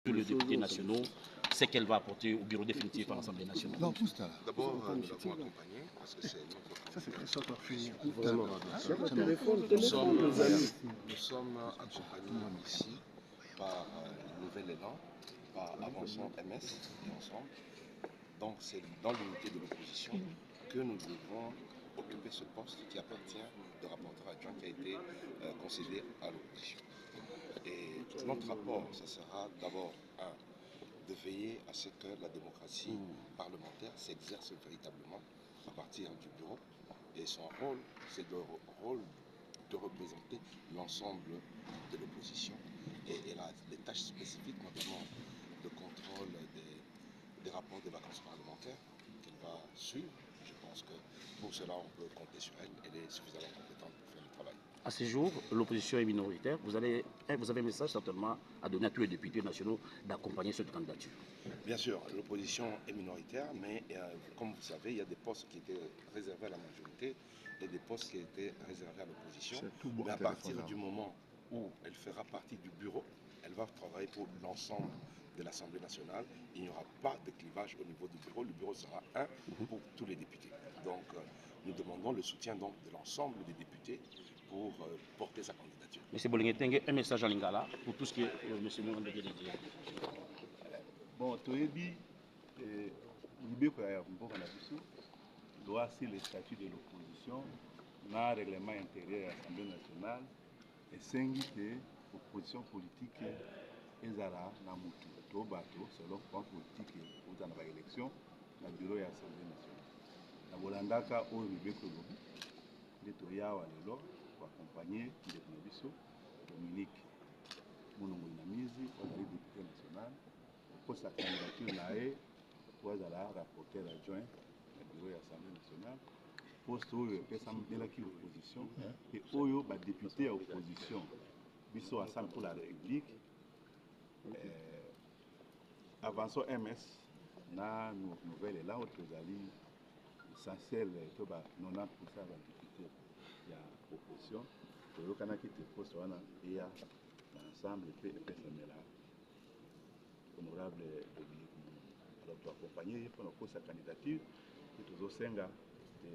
que les députés nationaux, c'est qu'elle va apporter au bureau définitif à l'Assemblée nationale? D'abord, nous l'avons accompagné parce que c'est notre nous sommes accompagnés ici par Nouvel Élan, par Avançons MS et Ensemble. Donc c'est dans l'unité de l'opposition que nous devons occuper ce poste qui appartient de rapporteur adjoint qui a été concédé à l'opposition. Et notre rapport, ce sera d'abord de veiller à ce que la démocratie parlementaire s'exerce véritablement à partir du bureau. Et son rôle, c'est le rôle de représenter l'ensemble de l'opposition. Et elle a des tâches spécifiques, notamment le contrôle des rapports des vacances parlementaires qu'elle va suivre. Je pense que pour cela, on peut compter sur elle. Elle est suffisamment compétente pour faire le travail. À ce jour, l'opposition est minoritaire. Vous avez un message certainement à donner à tous les députés nationaux d'accompagner cette candidature. Bien sûr, l'opposition est minoritaire, mais comme vous savez, il y a des postes qui étaient réservés à la majorité et des postes qui étaient réservés à l'opposition. Mais à partir du moment où elle fera partie du bureau, elle va travailler pour l'ensemble de l'Assemblée nationale. Il n'y aura pas de clivage au niveau du bureau. Le bureau sera un pour tous les députés. Donc, nous demandons le soutien donc, de l'ensemble des députés pour porter sa candidature. M. Bolinguetenge, un message à Lingala pour tout ce que M. Mourande vient de dire. Bon, Toyebi, Libeko ya Mboka na biso doit sur le statut de l'opposition, dans le règlement intérieur de l'Assemblée nationale, et singi que l'opposition politique ezala na mutu to bato selon point politique ou dans la élection na bureau de l'Assemblée nationale. Na bolandaka oyo Libeko lobi nde toyawa lelo pour accompagner ndeko na biso Dominique Mulungu Nyamizi ozali député national pour sa candidature nae pour ezala rapporteur adjoint na bureau de l'Assemblée nationale poste oyo epesamelaki opposition et oyo badéputé ya opposition biso Ensemble pour la République Avançons MS na Nouvel Élan tozali essentiel to ba 90% ya député ya opposition toyokanaki te poste wana eya na ensemble pe epesamela honorable Dominique Mulungu. Alors toaccompagner ye mpona kosa candidature pe tozosenga te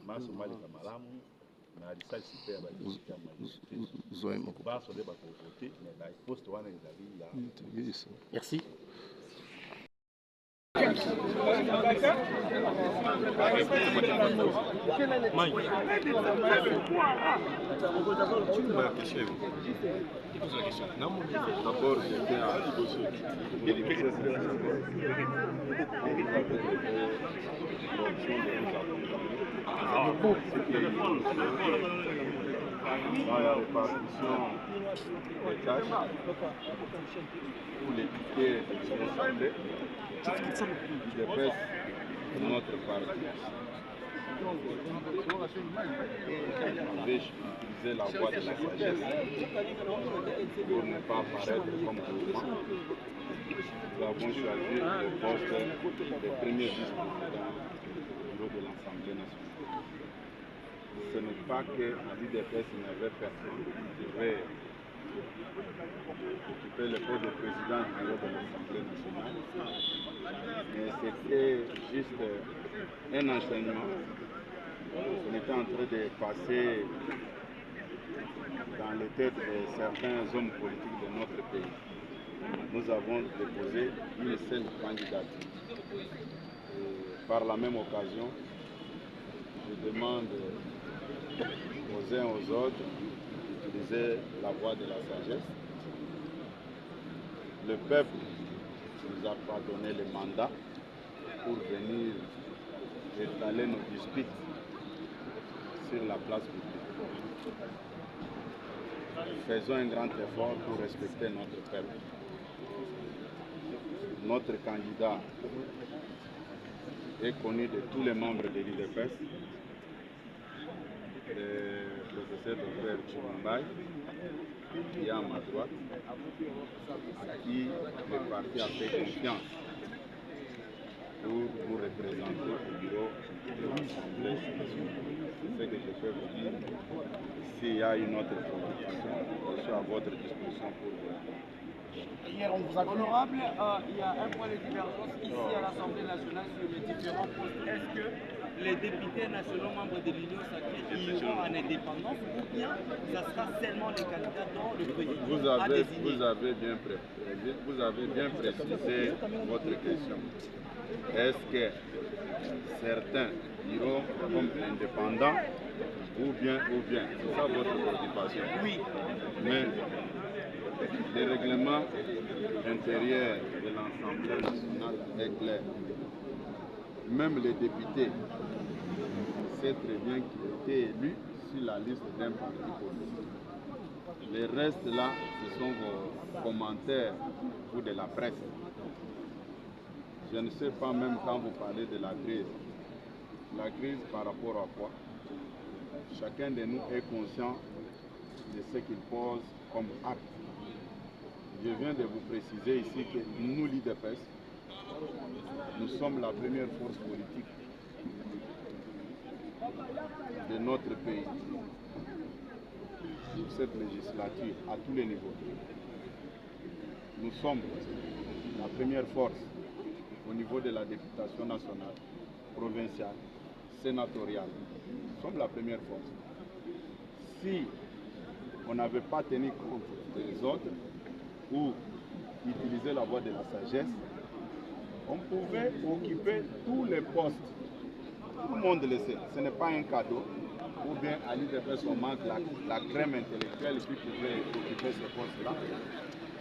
masomaleka malamu na lisalisi mpe ya badéputé ya majorité baso nde bakovote mais na poste wana ezali ya. Merci. D'abord, j'étais à dans la répartition des tâches pour les députés de l'Assemblée, qui dépassent notre parti. J'ai utilisé la voie de la sagesse pour ne pas apparaître comme mouvement. Nous avons choisi le poste de premier vice-président du bureau de l'Assemblée nationale. Ce n'est pas que l'IDPS n'avait personne qui devait occuper le poste de président du bureau de l'Assemblée nationale, mais c'était juste un enseignement. On était en train de passer dans les têtes de certains hommes politiques de notre pays. Nous avons déposé une seule candidature. Et par la même occasion, je demande aux uns aux autres d'utiliser la voie de la sagesse. Le peuple nous a pas donné le mandat pour venir étaler nos disputes sur la place publique. Faisons un grand effort pour respecter notre peuple. Notre candidat est connu de tous les membres de l'IDPS, le professeur Dr Chimambai, qui est à ma droite, à qui le parti a fait confiance pour vous représenter au bureau de l'Assemblée. C'est ce que je peux vous dire. S'il y a une autre proposition, je suis à votre disposition pour vous. hier, on vous a... Honorable, il y a un point de divergence ici à l'Assemblée nationale sur les différents postes. Est-ce que les députés nationaux membres de l'Union sacrée iront en indépendance ou bien ça sera seulement les candidats dont le président a désigné? Vous avez bien précisé votre question. Est-ce que certains iront comme indépendants ou bien, c'est ça votre préoccupation? Oui. Mais le règlement intérieur de l'Assemblée nationale est clair. Même les députés savent très bien qu'ils ont été élus sur la liste d'un parti politique. Le reste là, ce sont vos commentaires ou de la presse. Je ne sais pas même quand vous parlez de la crise. La crise par rapport à quoi? Chacun de nous est conscient de ce qu'il pose comme acte. Je viens de vous préciser ici que nous, l'IDPS, nous sommes la première force politique de notre pays sur cette législature à tous les niveaux. Nous sommes la première force au niveau de la députation nationale, provinciale, sénatoriale. Nous sommes la première force. Si on n'avait pas tenu compte des autres ou utiliser la voie de la sagesse, on pouvait occuper tous les postes. Tout le monde le sait, ce n'est pas un cadeau. Ou bien à l'IDPS on manque la crème intellectuelle qui pouvait occuper ce poste-là.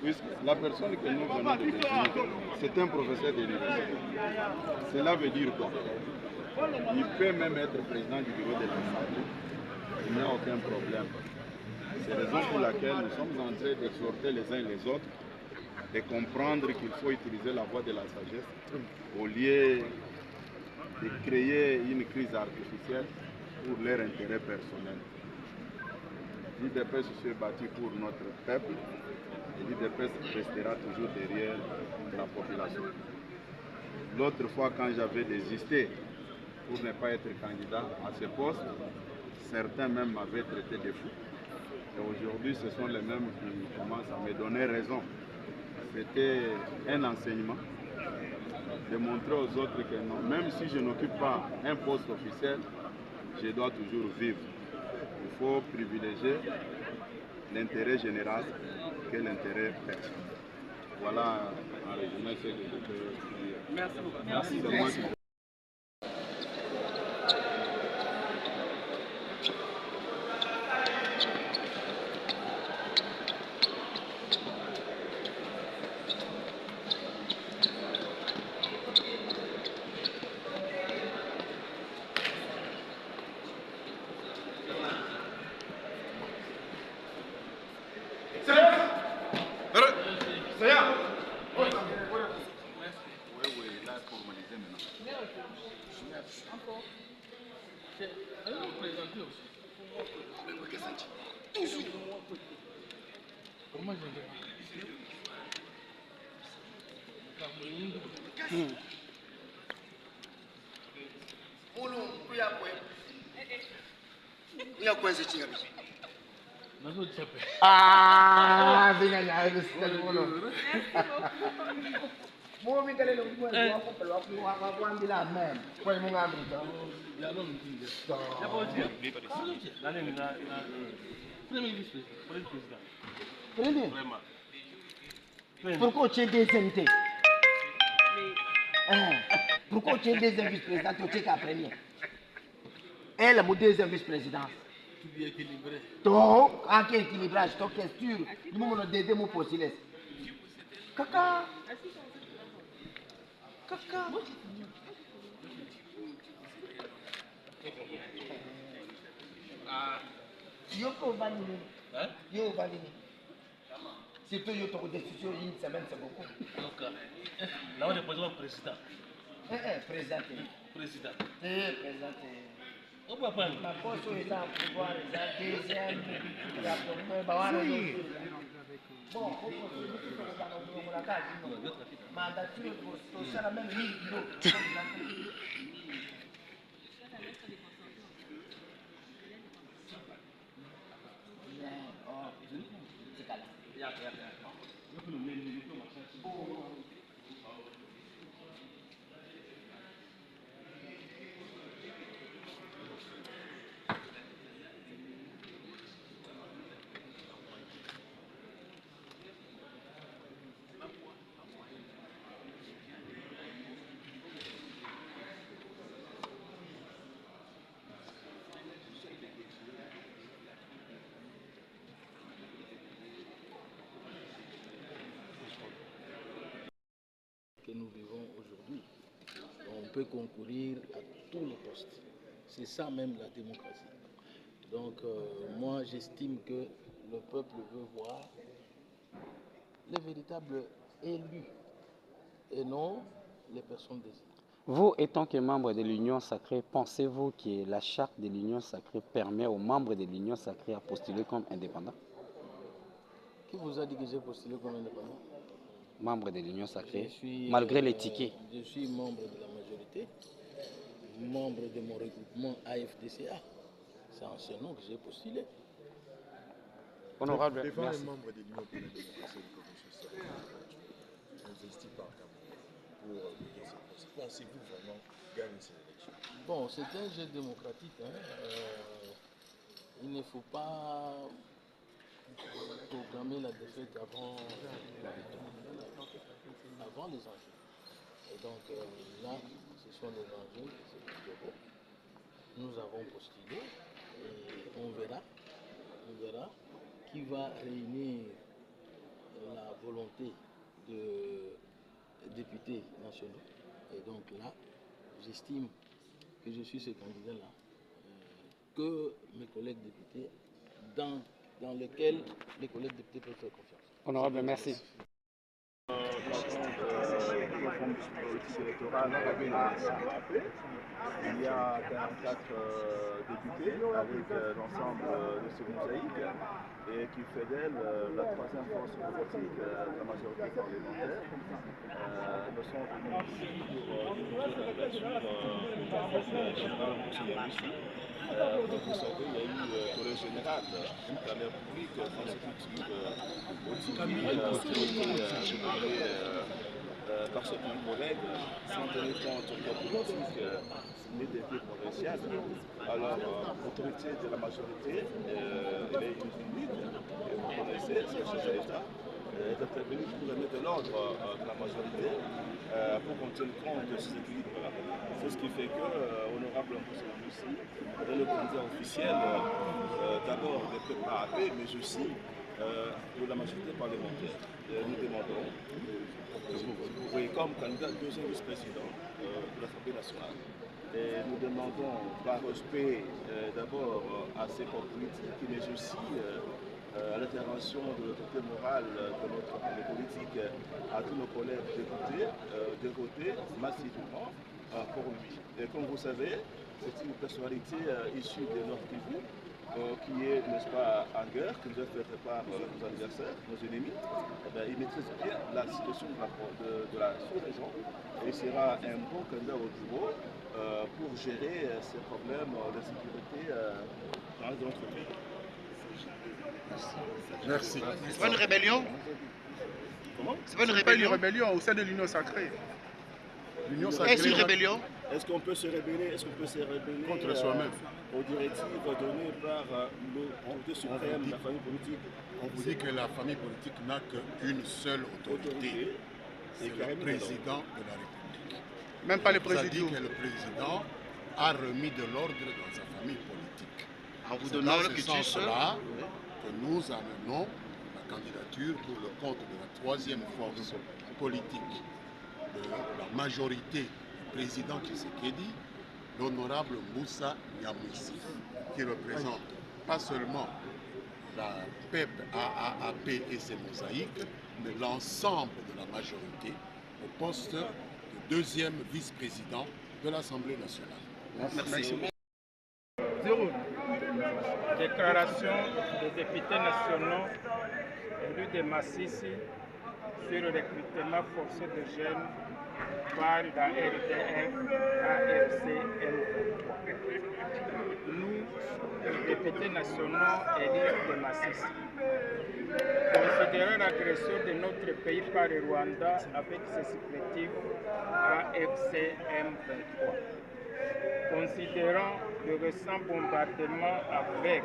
Puisque la personne que nous venons de définir, c'est un professeur d'université. Cela veut dire quoi? Il peut même être président du bureau de l'Assemblée. Il n'y a aucun problème. C'est la raison pour laquelle nous sommes en train d'exhorter les uns et les autres de comprendre qu'il faut utiliser la voie de la sagesse au lieu de créer une crise artificielle pour leur intérêt personnel. L'IDPS s'est battu pour notre peuple et l'IDPS restera toujours derrière la population. L'autre fois, quand j'avais désisté pour ne pas être candidat à ce poste, certains même m'avaient traité de fou. Et aujourd'hui, ce sont les mêmes qui commencent à me donner raison. C'était un enseignement de montrer aux autres que non, même si je n'occupe pas un poste officiel, je dois toujours vivre. Il faut privilégier l'intérêt général que l'intérêt personnel. Voilà en résumé ce que je peux dire. Merci beaucoup. Merci. Ah, venga ya, mo mi kale lo mo ko pelo ko wa mbila men ko mo ngambi to Ya non mi pourquoi tu es désenté? Pourquoi tu es deuxième vice-président, tu es qu'à premier? Elle est mon deuxième vice-président. Donc, en quel équilibrage, donc est sûr, nous avons des démos possibles. Caca. Caca. Yo ko valini. Yo valini. Si tu as une décision une semaine, c'est beaucoup. Donc, là, on est président. Président. Président. Président. On va prendre. La poste est là pour voir les deuxième. La première. Bon, on peut la case. Mandature pour ça, la même ligne. Ya. Que nous vivons aujourd'hui. On peut concourir à tous les postes. C'est ça même la démocratie. Donc moi j'estime que le peuple veut voir les véritables élus et non les personnes désignées. Vous, étant que membre de l'Union sacrée, pensez-vous que la charte de l'Union sacrée permet aux membres de l'Union sacrée à postuler comme indépendants? Qui vous a dit que j'ai postulé comme indépendant? Membre de l'Union sacrée, malgré les tickets. Je suis membre de la majorité, membre de mon regroupement AFDCA. C'est en ce nom que j'ai postulé. Honorable, Devant merci. les membres de l'Union pour la démocratie et l'économie sociale, on n'investit pas en Cameroun pour mener ces procès. Pensez-vous vraiment gagner ces élections? Bon, c'est un jeu démocratique. Il ne faut pas programmer la défaite avant les enjeux. Et donc là, ce sont les enjeux, c'est plutôt beau. Nous avons postulé et on verra qui va réunir la volonté de députés nationaux. Et donc là, j'estime que je suis ce candidat-là, que mes collègues députés, dans lequel les collègues députés peuvent faire confiance. Honorable, merci. Il y a 44 députés avec l'ensemble de ce mosaïque et qui fait d'elle la troisième force politique de la majorité parlementaire. Nous sommes venus ici pour discuter comme vous savez, il y a eu le collège général de la République consécutive au Tibi qui a été dénommé par certains collègues sans tenir compte de la politique l'identité provinciale. Alors, l'autorité de la majorité, elle est unique, et vous connaissez, c'est le chef de l'État, est intervenu pour remettre de l'ordre de la majorité pour qu'on tienne compte de ces équilibres-là. C'est ce qui fait que, honorable ambassadeur aussi, est le candidat officiel d'abord des PAP, mais aussi de la majorité parlementaire. Nous demandons, vous voyez comme candidat deuxième vice-président de l'Assemblée nationale. Et nous demandons par respect d'abord à ces corps politiques, mais aussi à l'intervention de l'autorité morale de notre parti politique, à tous nos collègues députés, de voter massivement pour lui. Et comme vous savez, c'est une personnalité issue de Nord Kivu, qui est, n'est-ce pas, en guerre, qui nous a fait par nos adversaires, nos ennemis. Il maîtrise bien la situation de la sous-région et il sera un bon candidat au bureau pour gérer ces problèmes de sécurité dans notre pays. Merci. C'est pas une rébellion? Comment? C'est pas une rébellion au sein de l'Union sacrée. L'Union sacrée. Est-ce une rébellion? Est-ce qu'on peut se rébeller, Contre soi-même. aux directives données par l'autorité suprême de la famille politique? On vous dit que la famille politique n'a qu'une seule autorité, c'est le président de la République. Même pas le Ça dit président. que le président a remis de l'ordre dans sa famille politique. En vous C'est donnant dans le ce quitus. sens-là que nous amenons la candidature pour le compte de la troisième force politique de la majorité du président Tshisekedi, l'honorable Moussa Nyamwisi, qui représente pas seulement la PEP, AAP et ses mosaïques, mais l'ensemble de la majorité au poste de deuxième vice-président de l'Assemblée nationale. Merci. Déclaration des députés nationaux élus de Massissi sur le recrutement forcé de jeunes par la RDF, AFC, M23. Nous, les députés nationaux élus de Massissi, Considérant l'agression de notre pays par le Rwanda avec ses supplétifs AFCM23. Considérant le récent bombardement avec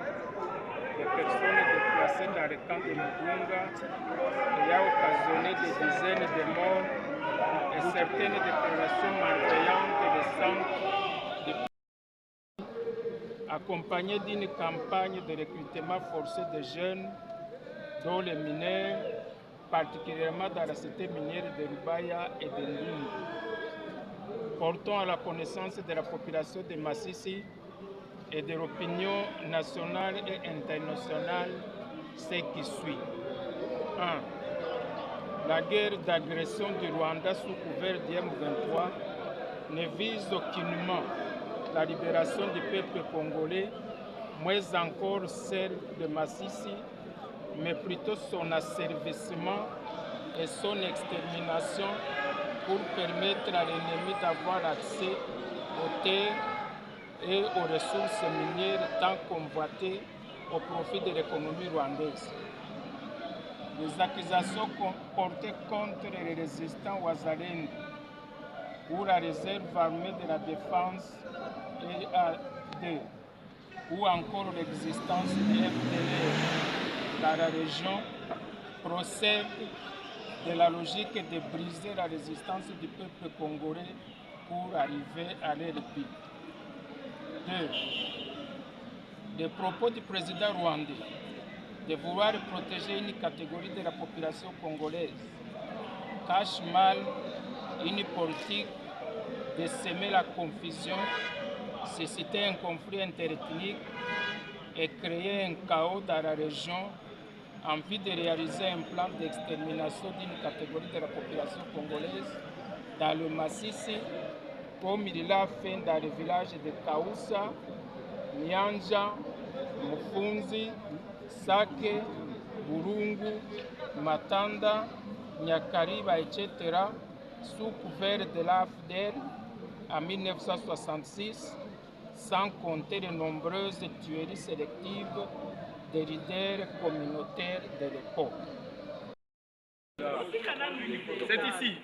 des personnes déplacées dans le camp de Mugunga qui a occasionné des dizaines de morts et certaines déclarations malveillantes des centres accompagnées d'une campagne de recrutement forcé de jeunes dont les mineurs, particulièrement dans la cité minière de Rubaya et de Ndungu. Portons à la connaissance de la population de Massissi et de l'opinion nationale et internationale ce qui suit. 1. La guerre d'agression du Rwanda sous couvert du M23 ne vise aucunement la libération du peuple congolais, moins encore celle de Massissi, mais plutôt son asservissement et son extermination pour permettre à l'ennemi d'avoir accès aux terres et aux ressources minières tant convoitées au profit de l'économie rwandaise. Les accusations portées contre les résistants Wazalendo ou la réserve armée de la défense EAD ou encore l'existence des FDLR dans la région procèdent de la logique de briser la résistance du peuple congolais pour arriver à leur but. 2. Les propos du président rwandais de vouloir protéger une catégorie de la population congolaise cachent mal une politique de semer la confusion, susciter un conflit interethnique et créer un chaos dans la région en vue de réaliser un plan d'extermination d'une catégorie de la population congolaise dans le Massissi, comme il l'a fait dans le village de Kaoussa, Nyanja, Mufunzi, Sake, Burungu, Matanda, Nyakariba, etc., sous couvert de l'AFDL en 1966, sans compter les nombreuses tueries sélectives des leaders communautaires de l'époque. C'est ici.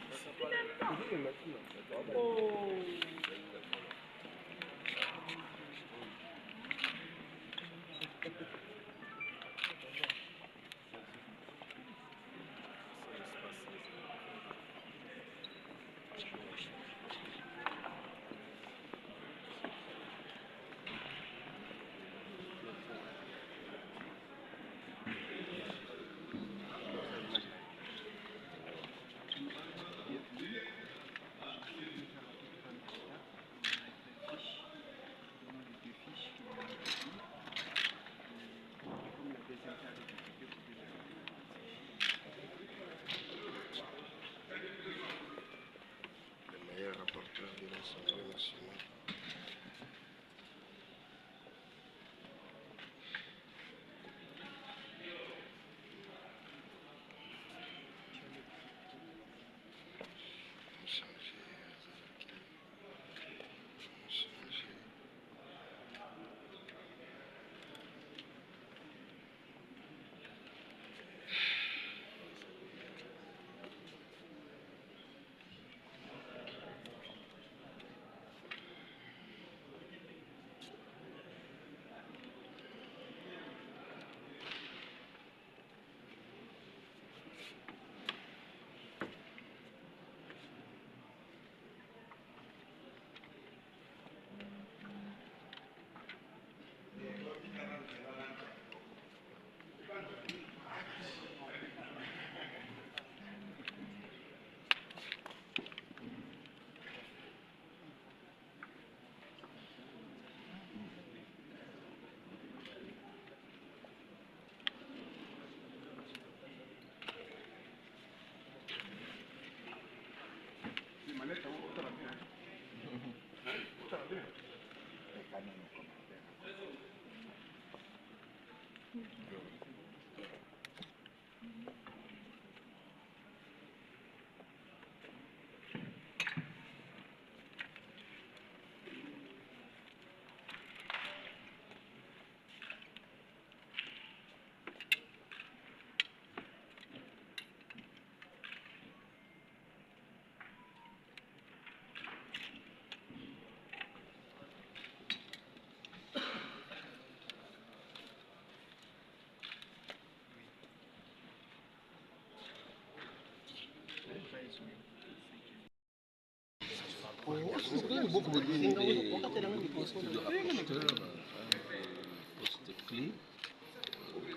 Poste clé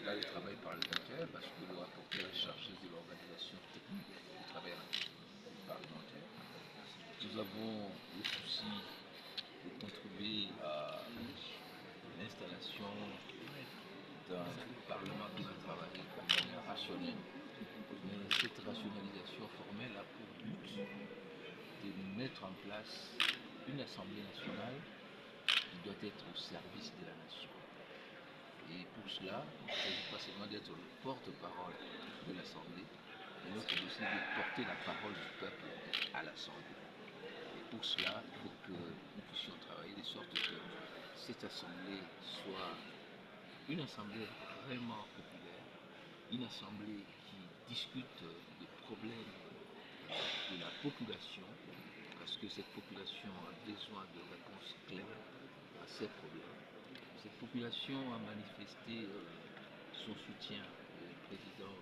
là le travail parlementaire parce que le rapporteur est chargé de l'organisation technique du travail parlementaire. Nous avons le souci de contribuer à l'installation d'un Parlement qui va travailler de manière rationnelle. Mais cette rationalisation formelle a pour but de mettre en place une Assemblée nationale qui doit être au service de la nation. Et pour cela, il ne s'agit pas seulement d'être le porte-parole de l'Assemblée, mais notre aussi de porter la parole du peuple à l'Assemblée. Et pour cela, il faut que nous puissions travailler de sorte que cette Assemblée soit une Assemblée vraiment populaire, une Assemblée qui discute des problèmes de la population, parce que cette population a besoin de réponses claires à ces problèmes. Cette population a manifesté son soutien au président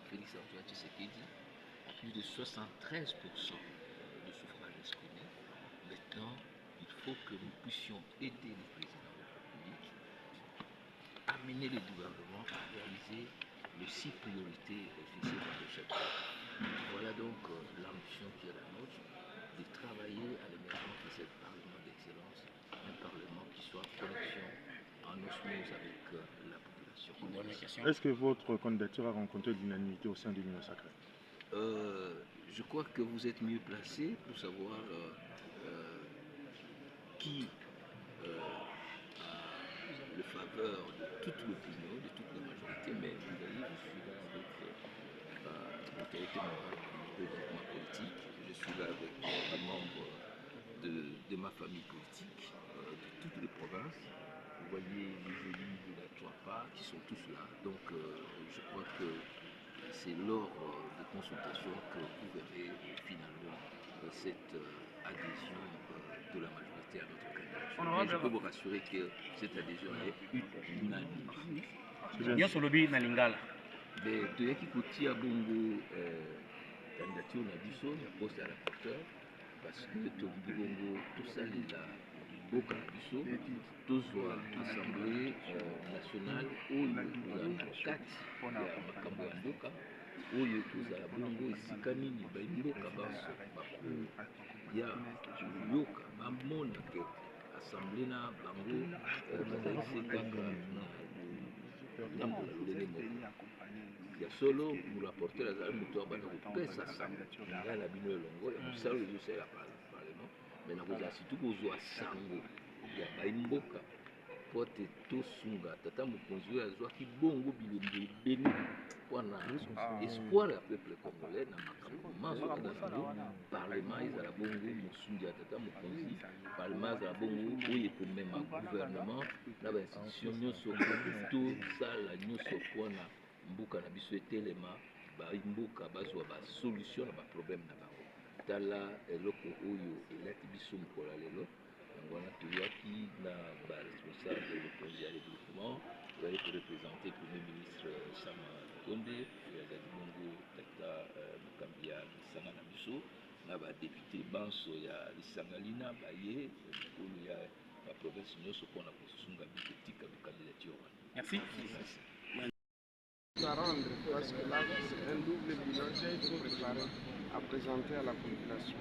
Félix Antoine Tshisekedi à plus de 73% de suffrages exprimés. Maintenant, il faut que nous puissions aider le président de la République, amener le gouvernement à réaliser les 6 priorités fixées par le chef. Voilà donc l'ambition qui est la nôtre, de travailler à l'émergence de ce Parlement d'excellence, un Parlement qui soit en connexion, en osmose avec la population. Est-ce que votre candidature a rencontré l'unanimité au sein de l'Union sacrée? Je crois que vous êtes mieux placé pour savoir qui a le faveur de toute l'opinion, de toute la majorité, mais vous voyez, je suis là avec l'autorité morale du développement politique, je suis là avec les membres de ma famille politique, de toutes les provinces. Vous voyez les élus de la Tchouapa qui sont tous là, donc je crois que c'est lors des consultations que vous verrez finalement cette adhésion de la majorité à notre candidature. Mais je peux vous rassurer que cette adhésion est unanime. Nyonso lobi na lingala. Mais toyaki kotia bongo candidature na biso na poste ya rapporteur parce que tolingi bongo tosalela mboka na biso tozwa assemblée nationale oyo kozala na kati ya makambo ya mboka oyo kozala bongo esika nini bamboka baso bakoya koyoka bamona ke assemblée na bango bazalisi kaka natambola lolenge moko ya solo rapporteur azali moto abanda kopesa sango ngai na bino elongo ya mosala ezosala parlement mais nakozala surtout kozwa sango ya baimboka po te tosunga tata mokonzi oyo azwaki bongo bilembo ebele mpona espoir ya peuple congolais na makambo manso kaka nango parlement ezala bongo mosungi ya tata mokonzi parlement ezala bongo oyo ekomema gouvernement na bainstitution nyonso tosala nyonso mpona mboka na biso etelema baimboka bazwa basolution na baproblème na bango tala eloko oyo elaki biso mokolo ya lelo yango wana toyaki na baresponsable de mokonzi ya développement ezali korepresente premier ministre Sama Lukonde azali bongo tata mokambi ya lisanga na biso na badepute banso ya lisanga lina baye mikolo ya baprovince nyonso mpona kosunga bikotika bicandidature wana. Merci. À rendre parce que là c'est un double bilan qui a été préparé à présenter à la population.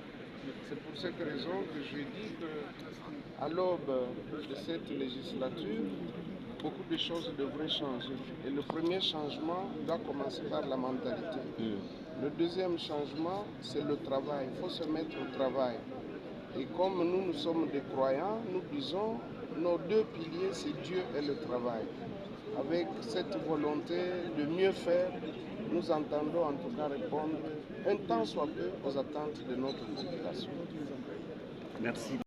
C'est pour cette raison que je dis qu'à l'aube de cette législature, beaucoup de choses devraient changer. Et le premier changement doit commencer par la mentalité. Le deuxième changement, c'est le travail. Il faut se mettre au travail. Et comme nous sommes des croyants, nous disons nos 2 piliers, c'est Dieu et le travail. Avec cette volonté de mieux faire, nous entendons en tout cas répondre un tant soit peu aux attentes de notre population. Merci.